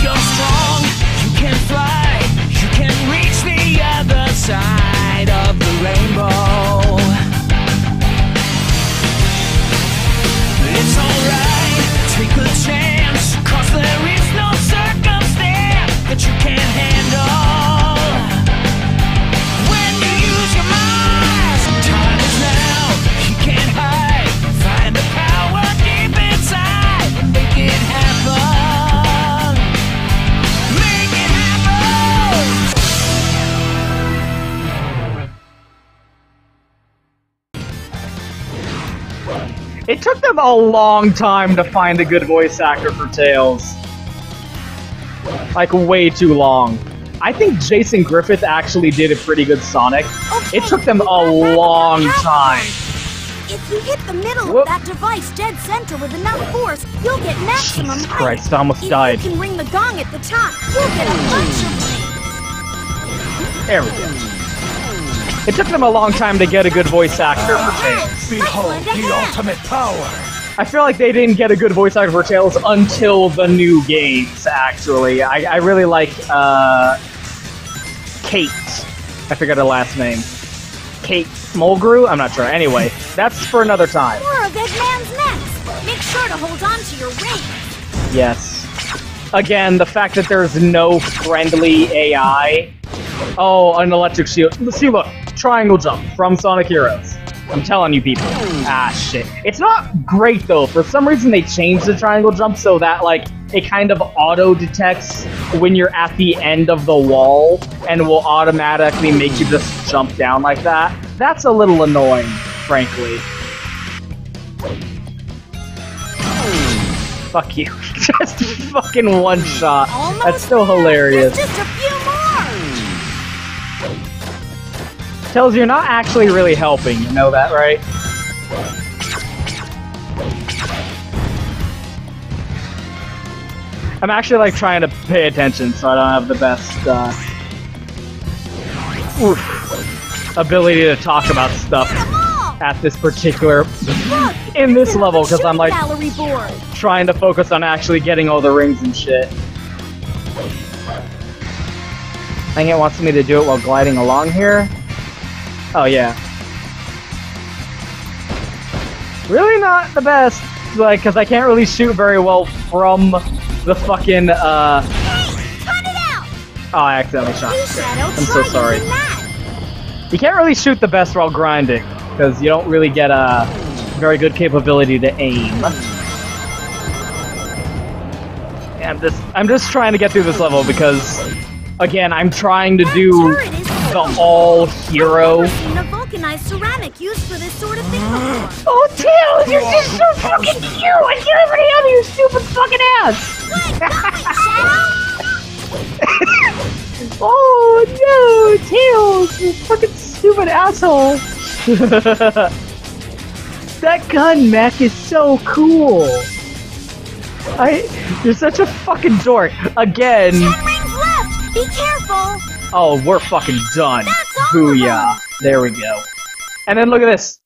You're strong, you can fly, you can reach the other side of the rainbow. It's alright, take a chance, 'cause there is no circumstance that you can't handle. When you use your mind, time is now, you can't hide. Find the power deep inside and make it happen. Make it happen. It took them a long time to find a good voice actor for Tails. Like, way too long. I think Jason Griffith actually did a pretty good Sonic. Okay, It took them a long time. If you hit the middle Whoop. of that device dead center with enough force, you'll get maximum Jesus height. Christ, I almost died. If you can ring the gong at the top, you'll get a bunch of rings. There we go. It took them a long time to get a good voice actor for Tails. Behold the ultimate power. I feel like they didn't get a good voice actor for Tails until the new games, actually. I really like, Kate. I forgot her last name. Kate Mulgrew? I'm not sure. Anyway, that's for another time. More of Eggman's next. Make sure to hold on to your ring. Yes. Again, the fact that there's no friendly AI. Oh, an electric shield. See, look. Triangle jump from Sonic Heroes. I'm telling you people. Ah, shit. It's not great, though. For some reason, they changed the triangle jump so that, like, it kind of auto-detects when you're at the end of the wall and will automatically make you just jump down like that. That's a little annoying, frankly. Fuck you. Just fucking one shot. Almost That's so there. hilarious. There's just a few more. Tails, you're not actually really helping, you know that, right? I'm actually, like, trying to pay attention, so I don't have the best, ability to talk about stuff at this particular... in this level, because I'm, like, trying to focus on actually getting all the rings and shit. I think it wants me to do it while gliding along here. Oh, yeah. Really not the best, like, because I can't really shoot very well from the fucking, Hey, cut it out! Oh, I accidentally shot. I'm so Try sorry. using that. You can't really shoot the best while grinding, because you don't really get a very good capability to aim. Yeah, I'm just trying to get through this level because, again, I'm trying to do the all-hero. I've never seen a vulcanized ceramic used for this sort of thing before. Oh, Tails, you're just so fucking cute! I can't even handle your stupid fucking ass! Oh no, Tails, you fucking stupid asshole! That gun mech is so cool! You're such a fucking dork. Again. 10 rings left! Be careful! Oh, we're fucking done. That's all Booyah. There we go. And then look at this.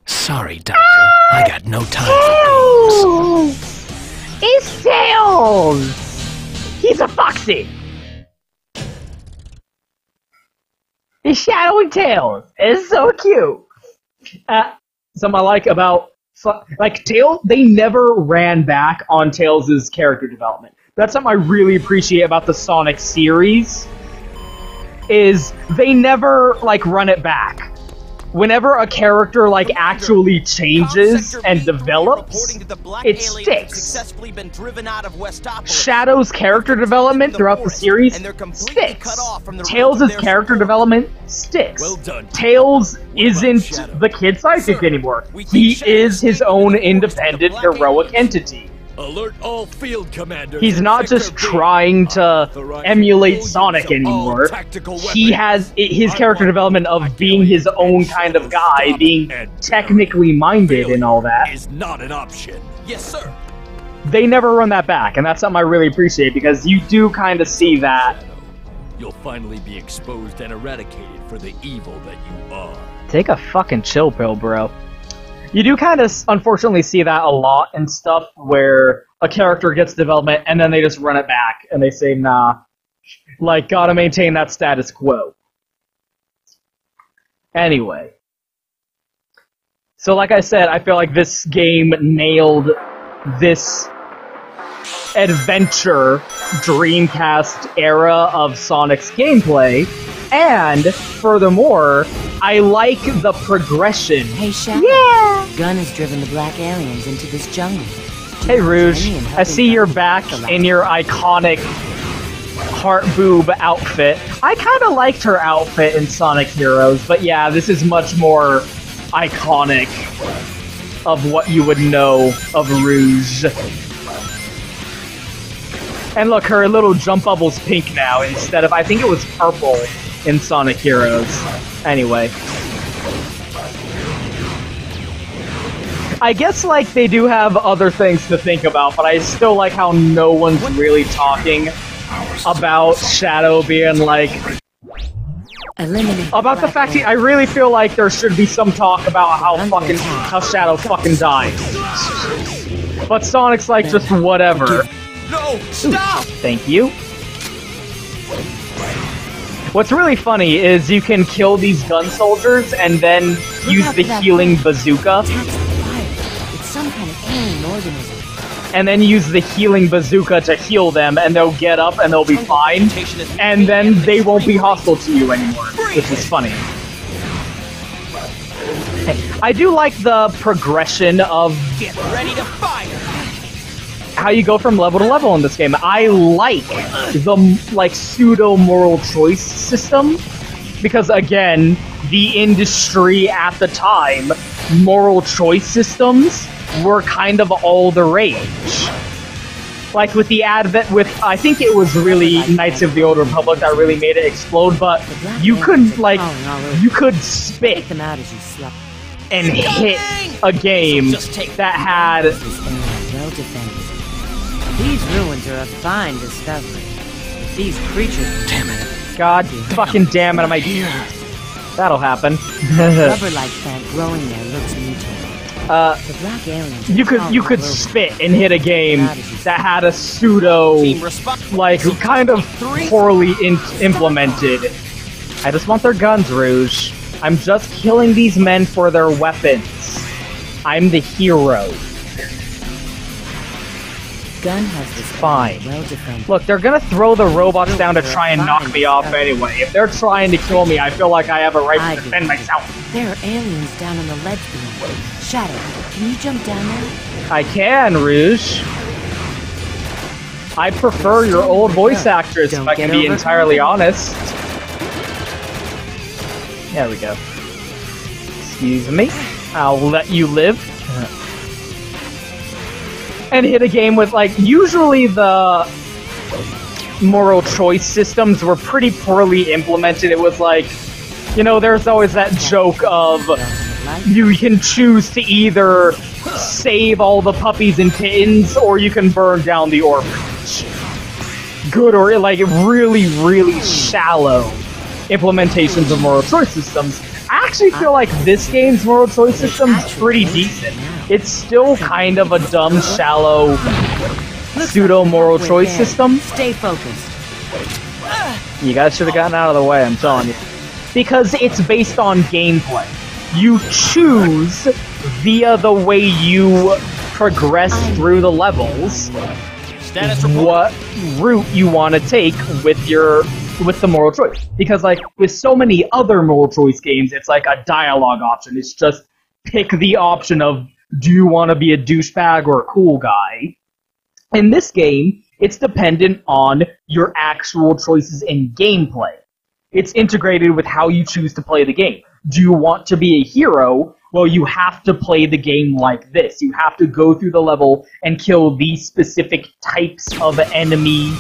Sorry, Doctor. I got no time for games. It's Tails! He's a Foxeh! He's shadowing Tails. It's so cute. Something I like about... Like, Tails, they never ran back on Tails' character development. That's something I really appreciate about the Sonic series, is they never, like, run it back. Whenever a character, like, actually changes and develops, it sticks. Shadow's character development throughout the series sticks. Tails' character development sticks. Tails isn't the kid sidekick anymore. He is his own independent, heroic entity. Alert all field commanders. He's not just trying to emulate Sonic anymore. He has his character development of being his own kind of guy, being technically minded and all that. Is not an option. Yes, sir. They never run that back, and that's something I really appreciate, because you do kind of see that. You'll finally be exposed and eradicated for the evil that you are. Take a fucking chill pill, bro. You do kind of, unfortunately, see that a lot in stuff where a character gets development and then they just run it back and they say, nah, like, gotta maintain that status quo. Anyway. So like I said, I feel like this game nailed this adventure Dreamcast era of Sonic's gameplay, and furthermore, I like the progression. Hey, Shadow. Yeah! Gun has driven the black aliens into this jungle. Hey, Rouge. I see you're back in your iconic heart boob outfit. I kind of liked her outfit in Sonic Heroes, but yeah, this is much more iconic of what you would know of Rouge. And look, her little jump bubble's pink now instead of, I think it was purple in Sonic Heroes. Anyway. I guess, like, they do have other things to think about, but I still like how no one's really talking about Shadow being, like... About the fact I really feel like there should be some talk about how Shadow fucking died. But Sonic's like, just whatever. No! Stop! Thank you. What's really funny is you can kill these gun soldiers and then use the healing bazooka. It's some kind of alien organism. And then use the healing bazooka to heal them, and they'll get up and they'll be fine. And then they won't be hostile to you anymore, which is funny. I do like the progression of Get ready to fire! how you go from level to level in this game. I like the pseudo-moral choice system, because again, the industry at the time, moral choice systems were kind of all the rage. Like with the advent I think it was really Knights of the Old Republic that really made it explode, but you could spit them out as you slept. and hit a game that had Well defended. These ruins are a fine discovery. If these creatures... Damn it. God fucking damn it, am I... That'll happen. Rubber-like plant growing there looks mutated. The black aliens... You could spit and hit a game that had a pseudo, like, kind of poorly implemented. I just want their guns, Rouge. I'm just killing these men for their weapons. I'm the hero. Gun has this Fine. well defended. Look, they're gonna throw the robots down to try and knock me off anyway. If they're trying to kill me, I feel like I have a right to defend myself. There are aliens down on the ledge below. Shadow, can you jump down there? I can, Rouge. I prefer your old voice actress, if I can be entirely honest. There we go. Excuse me. I'll let you live. And hit a game with, like, usually the moral choice systems were pretty poorly implemented. It was like, you know, there's always that joke of you can choose to either save all the puppies and kittens or you can burn down the orphanage. Good or, like, really, really shallow implementations of moral choice systems. I actually feel like this game's moral choice system is pretty decent. It's still kind of a dumb, shallow, pseudo-moral choice system. Stay focused. You guys should have gotten out of the way, I'm telling you. Because it's based on gameplay. You choose, via the way you progress through the levels, what route you want to take with the moral choice. Because, like, with so many other moral choice games, it's like a dialogue option. It's just pick the option of, do you want to be a douchebag or a cool guy? In this game, it's dependent on your actual choices in gameplay. It's integrated with how you choose to play the game. Do you want to be a hero? Well, you have to play the game like this. You have to go through the level and kill these specific types of enemy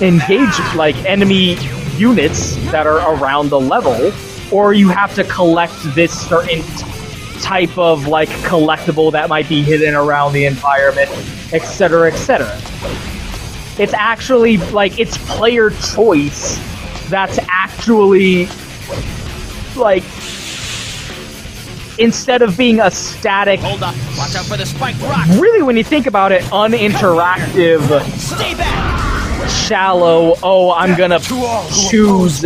enemy units that are around the level, or you have to collect this certain type of, like, collectible that might be hidden around the environment, etc., etc. It's actually, like, it's player choice that's actually, like, instead of being a static, Hold up. Watch out for the spiked rock. really when you think about it, uninteractive, Stay back. shallow, oh, I'm gonna choose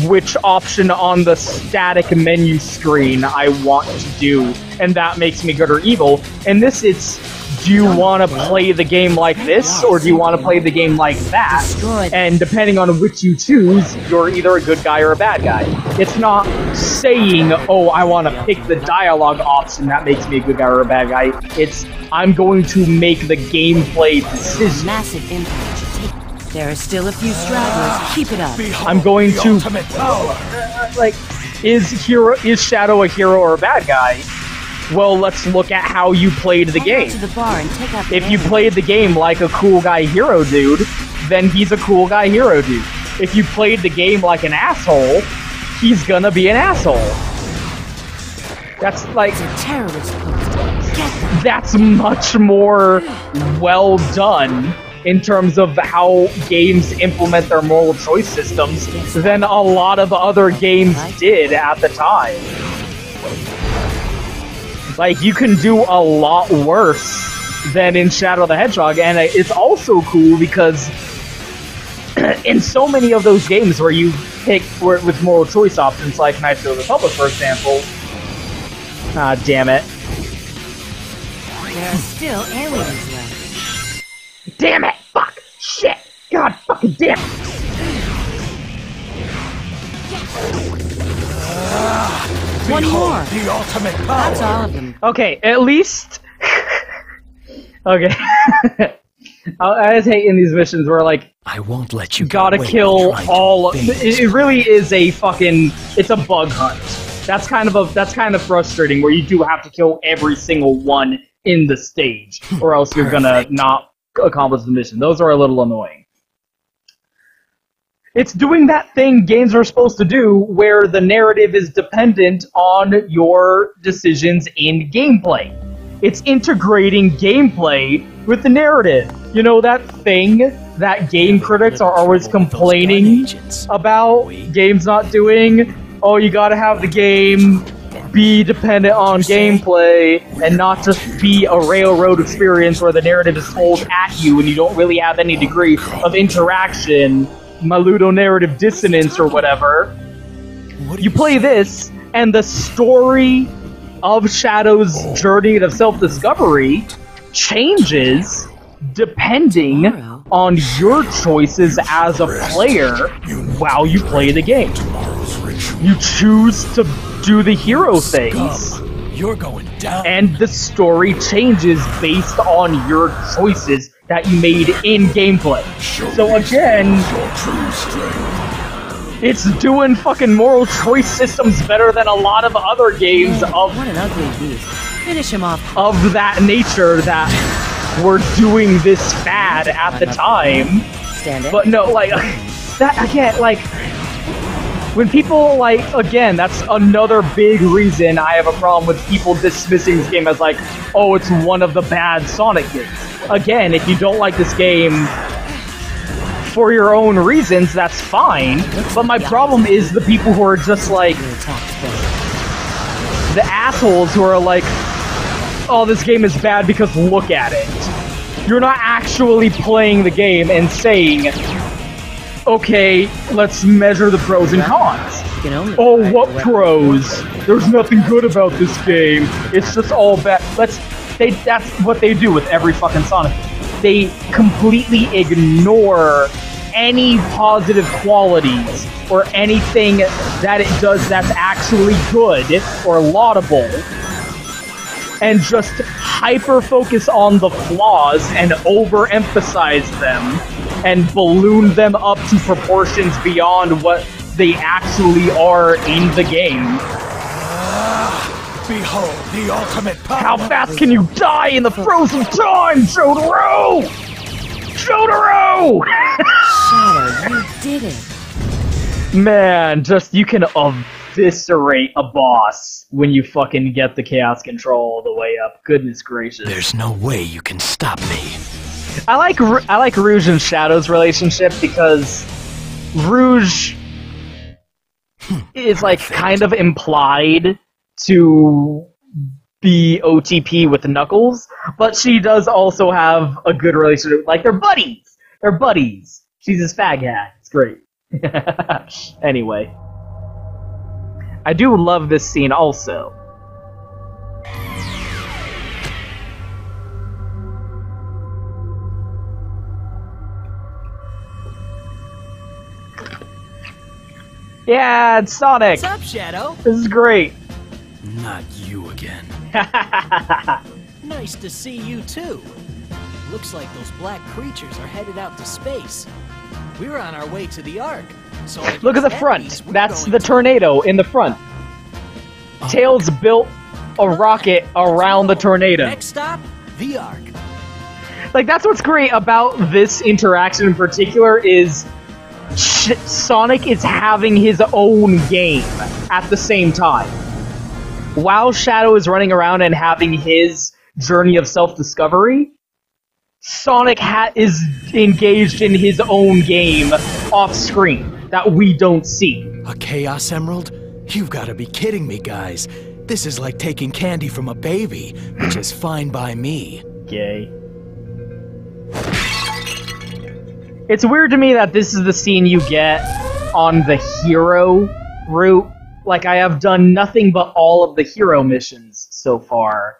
which option on the static menu screen I want to do, and that makes me good or evil. And this, it's, do you want to play the game like this, or do you want to play the game like that? And depending on which you choose, you're either a good guy or a bad guy. It's not saying, oh, I want to pick the dialogue option that makes me a good guy or a bad guy. It's, I'm going to make the gameplay decision. Massive impact you take. There are still a few stragglers. Keep it up. I'm going to, like, is Shadow a hero or a bad guy? Well, let's look at how you played the game. To the bar and take out the If you ammo. played the game like a cool guy hero dude, then he's a cool guy hero dude. If you played the game like an asshole, he's gonna be an asshole. That's like, It's a terrorist post. Get them. that's much more well done in terms of how games implement their moral choice systems than a lot of other games did at the time. Like, you can do a lot worse than in Shadow the Hedgehog, and it's also cool because in so many of those games where you pick with moral choice options, like Knights of the Republic, for example, ah, damn it. There are still aliens left. Damn it! Fuck! Shit! God fucking damn it! One more. The ultimate That's power. all of them. Okay, at least... okay. I just hate in these missions where, like, I won't let you gotta get away kill with trying to all... evade. It really is a fucking... It's a bug hunt. That's kind of frustrating, where you do have to kill every single one in the stage, or else you're gonna not accomplish the mission. Those are a little annoying. It's doing that thing games are supposed to do, where the narrative is dependent on your decisions in gameplay. It's integrating gameplay with the narrative. You know, that thing that game critics are always complaining about games not doing? Oh, you gotta have the game be dependent on gameplay and not just be a railroad experience where the narrative is told at you and you don't really have any degree of interaction, ludonarrative dissonance or whatever. You play this, and the story of Shadow's journey of self-discovery changes depending on your choices as a player while you play the game. You choose to do the hero things, You're going down. and the story changes based on your choices that you made in gameplay. So again, it's doing fucking moral choice systems better than a lot of other games What an ugly beast. Finish him off. of that nature that were doing this fad at the time. Stand it. But no, like, that, again, like, when people, like, again, that's another big reason I have a problem with people dismissing this game as, like, oh, it's one of the bad Sonic games. Again, if you don't like this game for your own reasons, that's fine. But my problem is the people who are just, like, Your attack's better. the assholes who are like, oh, this game is bad because look at it. You're not actually playing the game and saying, okay, let's measure the pros and cons. You can only Oh, ride what the weapon. pros? There's nothing good about this game. It's just all bad. That's what they do with every fucking Sonic. They completely ignore any positive qualities or anything that it does that's actually good or laudable, and just hyper-focus on the flaws and overemphasize them and balloon them up to proportions beyond what they actually are in the game. Behold the ultimate power. How fast can you die in the frozen time, Jotaro? Jotaro! Shadow, you did it. Man, just, you can eviscerate a boss when you fucking get the Chaos Control all the way up. Goodness gracious. There's no way you can stop me. I like Rouge and Shadow's relationship because Rouge is, like, kind of implied to be OTP with Knuckles, but she does also have a good relationship. Like, they're buddies! They're buddies! She's his fag hag. It's great. Anyway. I do love this scene also. Yeah, it's Sonic! What's up, Shadow? This is great. Not you again. Nice to see you too. Looks like those black creatures are headed out to space. We're on our way to the Ark. So Look at the front. That's the tornado in the front. Tails built a rocket around the tornado. Next stop, the Ark. Like, that's what's great about this interaction in particular is Sonic is having his own game at the same time. While Shadow is running around and having his journey of self-discovery, Sonic is engaged in his own game off-screen that we don't see. A Chaos Emerald? You've got to be kidding me, guys. This is like taking candy from a baby, which is fine by me. Gay. It's weird to me that this is the scene you get on the hero route. Like, I have done nothing but all of the hero missions so far.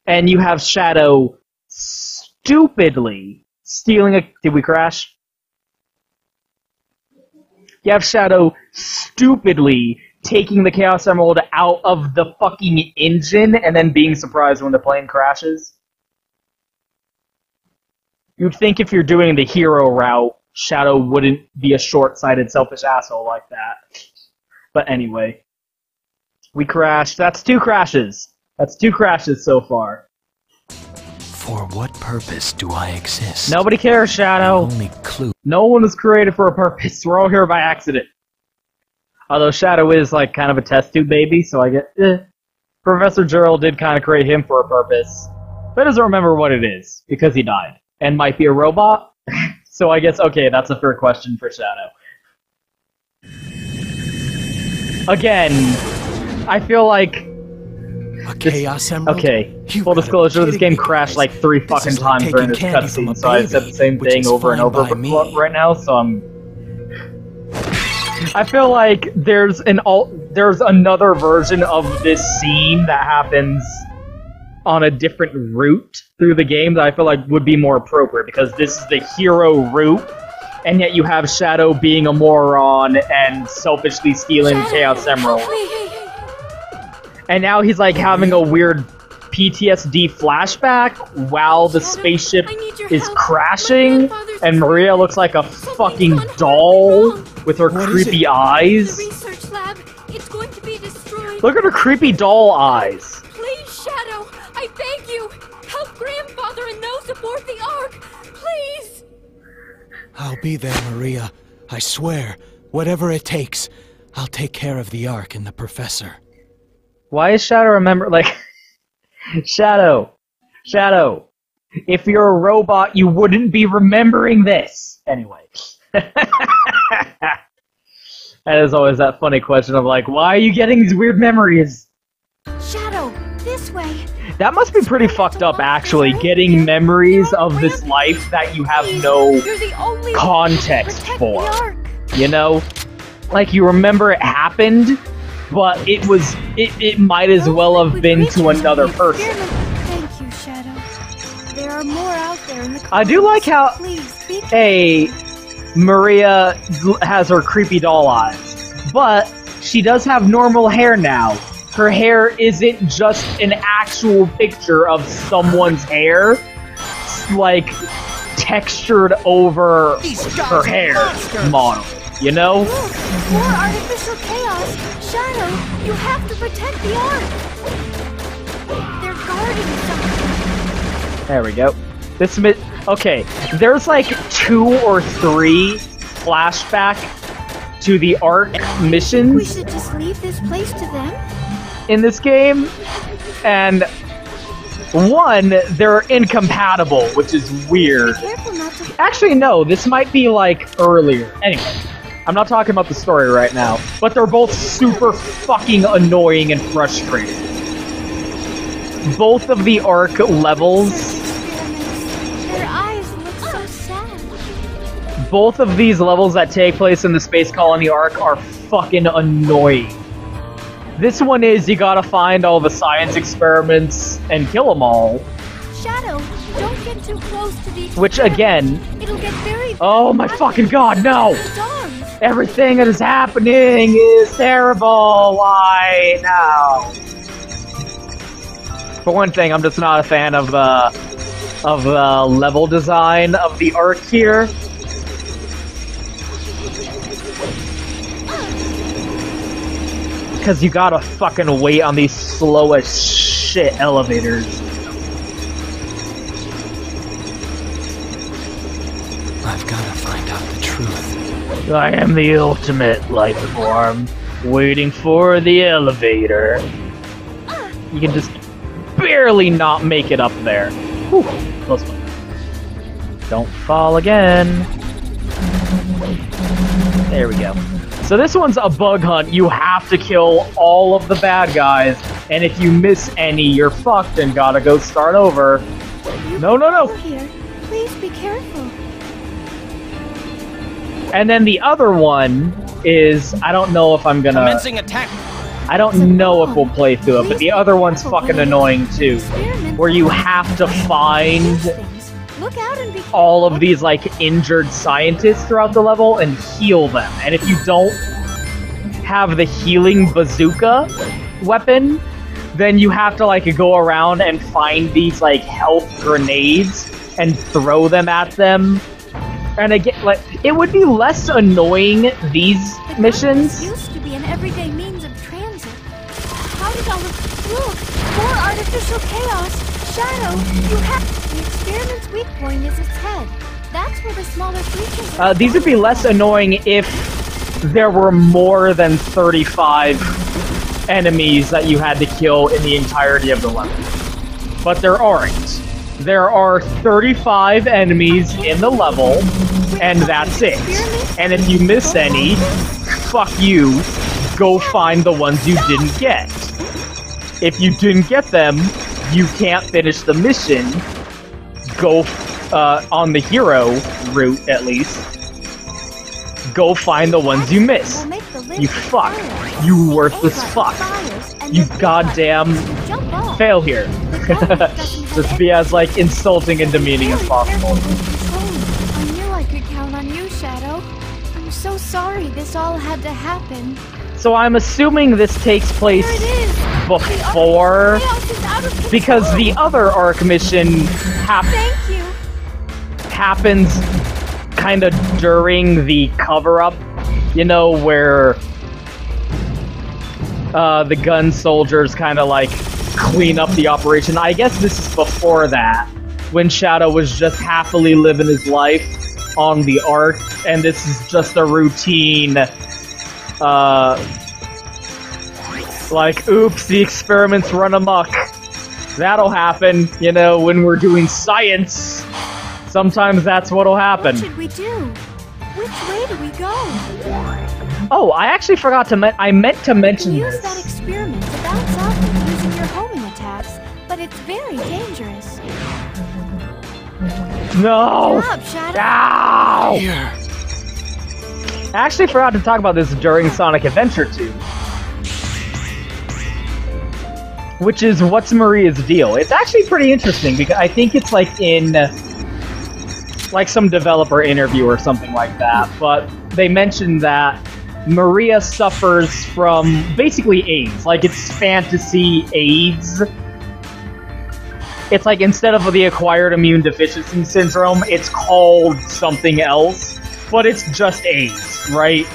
And you have Shadow stupidly stealing a... Did we crash? You have Shadow stupidly taking the Chaos Emerald out of the fucking engine and then being surprised when the plane crashes. You'd think if you're doing the hero route, Shadow wouldn't be a short-sighted, selfish asshole like that. But anyway. We crashed. That's 2 crashes. That's 2 crashes so far. For what purpose do I exist? Nobody cares, Shadow. The only clue. No one was created for a purpose. We're all here by accident. Although Shadow is, like, kind of a test tube baby, so I get, Professor Gerald did kind of create him for a purpose. But he doesn't remember what it is, because he died. And might be a robot? So I guess, okay, that's a fair question for Shadow. Again, I feel like... A Chaos Emerald? Okay, You've full gotta be disclosure, this kidding game me, crashed guys. like 3 This fucking is like times during this taking candy from cutscene, a so I've said the baby, same which thing is over and fine over by me. right now, so I feel like there's another version of this scene that happens on a different route through the game that I feel like would be more appropriate, because this is the hero route, and yet you have Shadow being a moron and selfishly stealing Chaos Emerald. And now he's like having a weird PTSD flashback while the spaceship is crashing, and Maria looks like a fucking doll with her creepy eyes. Research lab. It's going to be destroyed. Look at her creepy doll eyes. Please, Shadow, I beg you, help Grandfather and those aboard the Ark. Please. I'll be there, Maria. I swear. Whatever it takes. I'll take care of the Ark and the Professor. Why is Shadow remember, like... Shadow. If you're a robot, you wouldn't be remembering this. Anyway. That is always that funny question of like, why are you getting these weird memories? Shadow, this way. That must be pretty fucked up, actually, getting memories of this life that you have no You're the only context protect for. the Ark. You know? Like, you remember it happened, but it might as well have been to another person. Thank you, Shadow. There are more out there in the I do like how Please, be Maria has her creepy doll eyes, but she does have normal hair now. Her hair isn't just an actual picture of someone's hair, like, textured over her hair model, you know? Look, more artificial chaos. Shadow, you have to protect the Ark. They're guarding something. There we go. Okay, there's like 2 or 3 flashback to the Ark missions. We should just leave this place to them? In this game, and 1, they're incompatible, which is weird. Be careful not to... Actually, no, this might be like earlier. Anyway, I'm not talking about the story right now. But they're both super fucking annoying and frustrating. Both of the Ark levels... Their eyes look so sad. Both of these levels that take place in the Space Colony Ark are fucking annoying. This one is you gotta find all the science experiments and kill them all. Shadow, don't get too close to these. Which again... It'll get very... Oh my fucking god, no! Darn. Everything that is happening is terrible! Why now? For one thing, I'm just not a fan of the level design of the Ark here. Because you gotta fucking wait on these slow as shit elevators. I've gotta find out the truth. I am the ultimate life form, waiting for the elevator. You can just barely not make it up there. Whew, close one. Don't fall again. There we go. So this one's a bug hunt. You have to kill all of the bad guys, and if you miss any, you're fucked and gotta go start over. No, no, no! Here. Please be careful. And then the other one is, I don't know if I'm gonna... Commencing attack! I don't know if we'll play through it, but the other one's fucking annoying too. Where you have to find Look out and be all of these, like, injured scientists throughout the level and heal them. And if you don't have the healing bazooka weapon, then you have to, like, go around and find these, like, health grenades and throw them at them. And again, like, it would be less annoying, these missions. Used to be an everyday means of transit. How did all of look? More artificial chaos. Shadow, you have the experiment's weak point is its head. That's where the smaller creatures are. These would be less annoying if there were more than 35 enemies that you had to kill in the entirety of the level. But there aren't. There are 35 enemies in the level, and that's it. And if you miss any, fuck you, go find the ones you didn't get. If you didn't get them, you can't finish the mission. Go, on the hero route at least, go find the ones you missed. You fuck. You worthless fuck. You goddamn fail here. Just be as, like, insulting and demeaning as possible. I knew I could count on you, Shadow. I'm so sorry this all had to happen. So I'm assuming this takes place There it is. before, Chaos is out of control. because the other Ark mission Thank you. happens kind of during the cover-up, you know, where the gun soldiers kind of, like, clean up the operation. I guess this is before that, when Shadow was just happily living his life on the Ark, and this is just a routine, like, oops, the experiments run amok. That'll happen, you know, when we're doing science. Sometimes that's what'll happen. What should we do? Which way do we go? Oh, I actually forgot to I meant to mention Use that this. experiment to bounce off it using your homing attacks, but it's very dangerous. No! Good job, Shadow. Ow! Here. I actually forgot to talk about this during Sonic Adventure 2. Which is, what's Maria's deal? It's actually pretty interesting, because I think it's like in, like, some developer interview or something like that, but they mentioned that Maria suffers from basically AIDS. Like, it's fantasy AIDS. It's like, instead of the acquired immune deficiency syndrome, it's called something else, but it's just AIDS, right?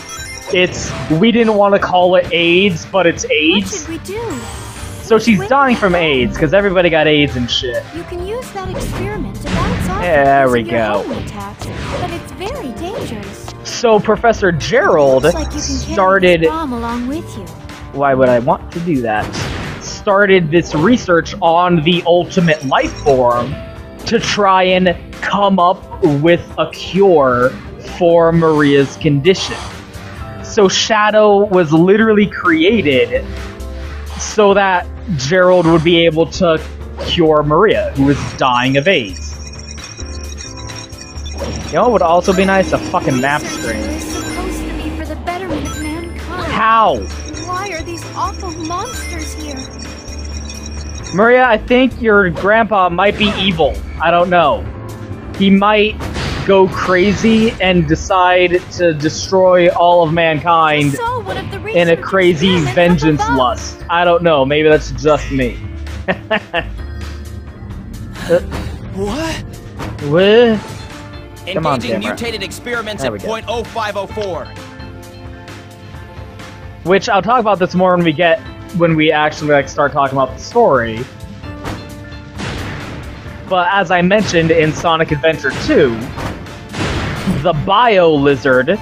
It's, we didn't want to call it AIDS, but it's What AIDS. should we do? So she's dying from AIDS, because everybody got AIDS and shit. You can use that experiment to bounce off There it we using your go. homing attacks, but it's very dangerous. So Professor Gerald Looks like you can carry started... this bomb along with you. Why would I want to do that? Started this research on the ultimate life form to try and come up with a cure for Maria's condition. So Shadow was literally created so that Gerald would be able to cure Maria, who was dying of AIDS. You know what would also be nice? A fucking map screen. It's supposed to be for the betterment of mankind. How? Why are these awful monsters here? Maria, I think your grandpa might be evil. I don't know. He might go crazy and decide to destroy all of mankind So one of the in a researchers crazy experiments vengeance up above. lust. I don't know. Maybe that's just me. What? What? Come on, Engaging camera. mutated experiments There at we go. .0504. Which I'll talk about this more when we actually like start talking about the story. But as I mentioned in Sonic Adventure 2, the Bio Lizard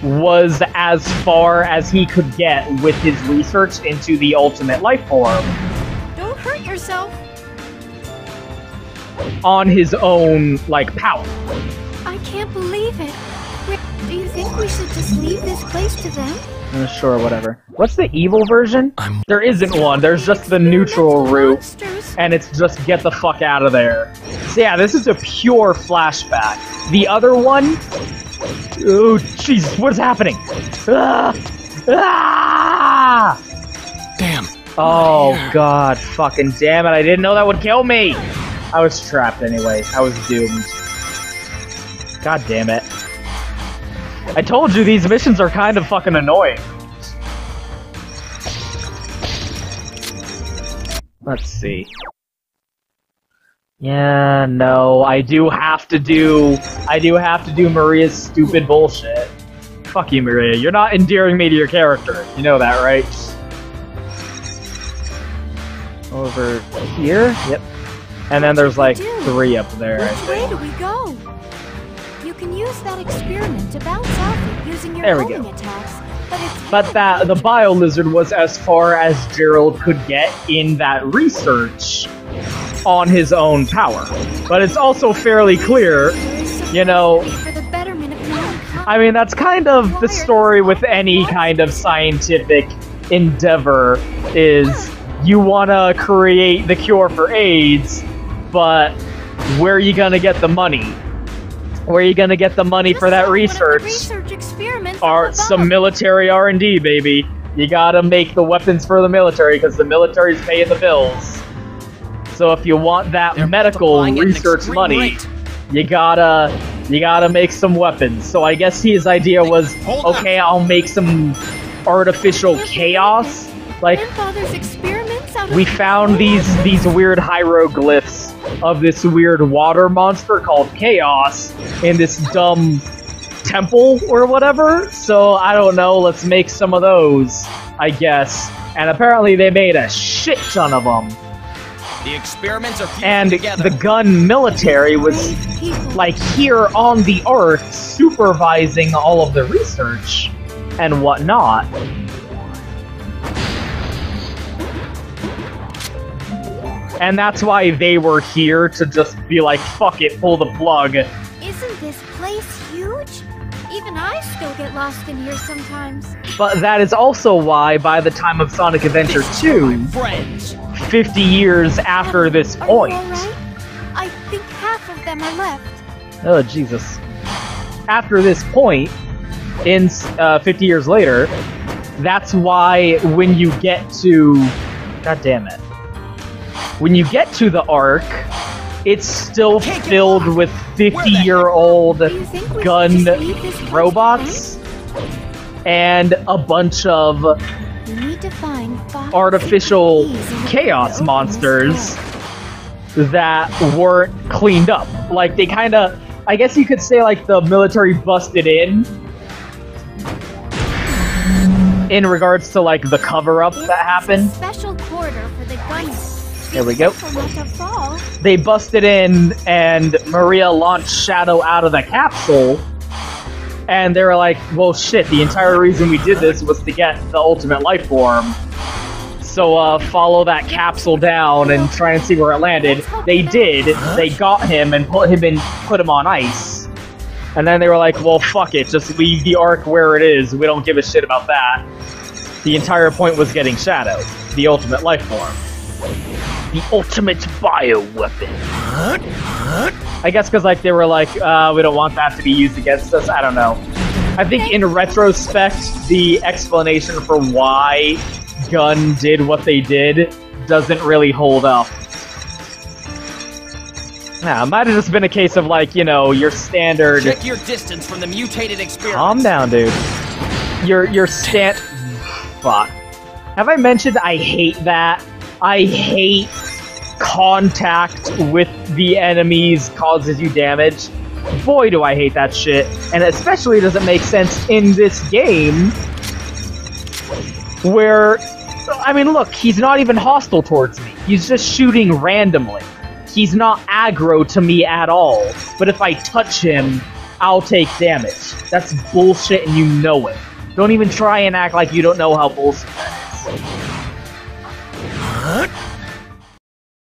was as far as he could get with his research into the ultimate life form Don't hurt yourself. on his own, like, power. I can't believe it. Do you think we should just leave this place to them? Sure, whatever. What's the evil version? I'm- There isn't one. There's just the neutral route. Monsters. And it's just get the fuck out of there. So yeah, this is a pure flashback. The other one... Oh, Jesus, what is happening? Ah! Ah! Damn. Oh, God, fucking damn it, I didn't know that would kill me! I was trapped anyway. I was doomed. God damn it. I told you these missions are kind of fucking annoying. Let's see. Yeah, no, I do have to do Maria's stupid bullshit. Fuck you, Maria. You're not endearing me to your character. You know that, right? Over here? Yep. And then there's like 3 up there, I Which way think. do we go? You can use that experiment to bounce off it using your There we homing go. attacks, but it's But the Bio Lizard was as far as Gerald could get in that research on his own power. But it's also fairly clear, you know, for the betterment of mankind. I mean, that's kind of the story with any kind of scientific endeavor, is you want to create the cure for AIDS, but where are you going to get the money? Where are you going to get the money for that research? Are some military R&D, baby. You gotta make the weapons for the military, because the military's paying the bills. So if you want that They're medical multiplying at an research extreme money, rate. you gotta make some weapons. So I guess his idea was, Hold up. okay, I'll make some artificial chaos. Like, Grandfather's experiments out of we found these weird hieroglyphs of this weird water monster called Chaos in this dumb temple or whatever. So I don't know, let's make some of those, I guess. And apparently they made a shit ton of them. The experiments are fused And together. the gun military was brave people. like here on the Earth supervising all of the research and whatnot. And that's why they were here, to just be like, fuck it, pull the plug. Isn't this place huge? Even I still get lost in here sometimes. But that is also why, by the time of Sonic Adventure This is for 2, my friends. 50 years after this Are point. you alright? I think half of them are left. Oh, Jesus. After this point, in 50 years later, that's why when you get to... God damn it. When you get to the Ark, it's still filled with 50-year-old Do you think we gun should just leave this place robots and a bunch of behind? We need to find five artificial secret keys in order chaos to open monsters this door. that weren't cleaned up. Like, they kind of... I guess you could say, like, the military busted in regards to, like, the cover-up This that is a happened. special quarter for the gunners. There we go. Be careful not to fall. They busted in, and Maria launched Shadow out of the capsule, and they were like, well, shit, the entire reason we did this was to get the ultimate life form. So, follow that capsule down and try and see where it landed. They did. They got him and put him on ice. And then they were like, well, fuck it, just leave the arc where it is. We don't give a shit about that. The entire point was getting Shadow, the ultimate life form. The ultimate bioweapon. I guess because like they were like, we don't want that to be used against us. I don't know. I think in retrospect, the explanation for why Gun did what they did doesn't really hold up. Nah, it might have just been a case of like, you know, your standard. Check your distance from the mutated experiments. Calm down, dude. Your Fuck. Have I mentioned I hate that? I hate contact with the enemies causes you damage. Boy, do I hate that shit. And especially does it make sense in this game where, I mean, look, he's not even hostile towards me. He's just shooting randomly. He's not aggro to me at all. But if I touch him, I'll take damage. That's bullshit and you know it. Don't even try and act like you don't know how bullshit that is.